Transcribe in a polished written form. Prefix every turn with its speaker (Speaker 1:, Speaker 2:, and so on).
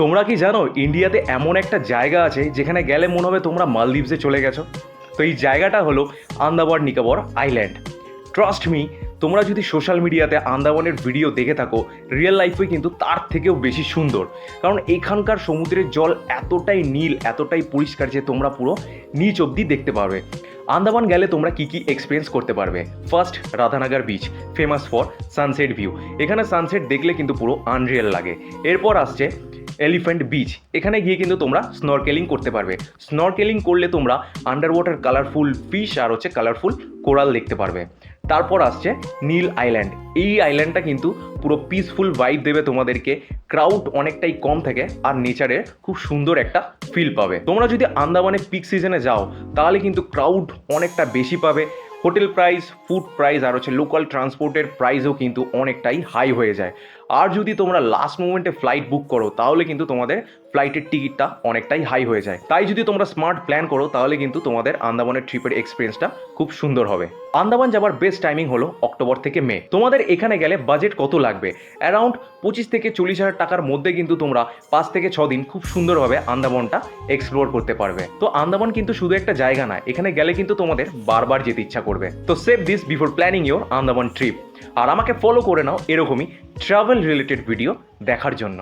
Speaker 1: তোমরা কি জানো ইন্ডিয়াতে এমন একটা জায়গা আছে যেখানে গেলে মনে হবে তোমরা মালদ্বীপসে চলে গেছো। তো এই জায়গাটা হলো Andaman Nicobar island. Trust me, তোমরা যদি সোশ্যাল মিডিয়াতে আন্দামানের ভিডিও দেখে থাকো, রিয়েল লাইফে কিন্তু তার থেকেও বেশি সুন্দর। কারণ এখানকার সমুদ্রের জল এতটাই নীল, এতটাই পরিষ্কার যে তোমরা পুরো নিচ অবধি দেখতে পারবে। আন্দামান গেলে তোমরা কী কী এক্সপিরিয়েন্স করতে পারবে? First, Radhanagar beach, famous for sunset view. এখানে সানসেট দেখলে কিন্তু পুরো আনরিয়েল লাগে। এরপর আসছে এলিফ্যান্ট বিচ। এখানে গিয়ে কিন্তু তোমরা স্নরকেলিং করতে পারবে। স্নরকেলিং করলে তোমরা আন্ডার ওয়াটার কালারফুল ফিশ আর কালারফুল কোরাল দেখতে পারবে। তারপর আসছে নীল আইল্যান্ড। এই আইল্যান্ডটা কিন্তু পুরো পিসফুল ভাইব দেবে তোমাদেরকে। ক্রাউড অনেকটাই কম থাকে আর নেচারের খুব সুন্দর একটা ফিল পাবে। তোমরা যদি আন্দামানে পিক সিজনে যাও তাহলে কিন্তু ক্রাউড অনেকটা বেশি পাবে। হোটেল প্রাইস, ফুড প্রাইস আর লোকাল ট্রান্সপোর্টের প্রাইসও কিন্তু অনেকটাই হাই হয়ে যায়। আর যদি তোমরা লাস্ট মোমেন্টে ফ্লাইট বুক করো তাহলে কিন্তু তোমাদের ফ্লাইটের টিকিটটা অনেকটাই হাই হয়ে যায়। তাই যদি তোমরা স্মার্ট প্ল্যান করো তাহলে কিন্তু তোমাদের আন্দামানের ট্রিপের এক্সপিরিয়েন্সটা খুব সুন্দর হবে। আন্দামান যাবার বেস্ট টাইমিং হলো অক্টোবর থেকে মে। তোমাদের এখানে গেলে বাজেট কত লাগবে? অ্যারাউন্ড 25 থেকে 40,000 টাকার মধ্যে কিন্তু তোমরা 5 থেকে 6 দিন খুব সুন্দরভাবে আন্দামানটা এক্সপ্লোর করতে পারবে। তো আন্দামান কিন্তু শুধু একটা জায়গা না, এখানে গেলে কিন্তু তোমাদের বারবার যেতে ইচ্ছা করবে। তো save this before planning your Andaman trip. আর আমাকে ফলো করে নাও এরকমই ট্রাভেল রিলেটেড ভিডিও দেখার জন্য।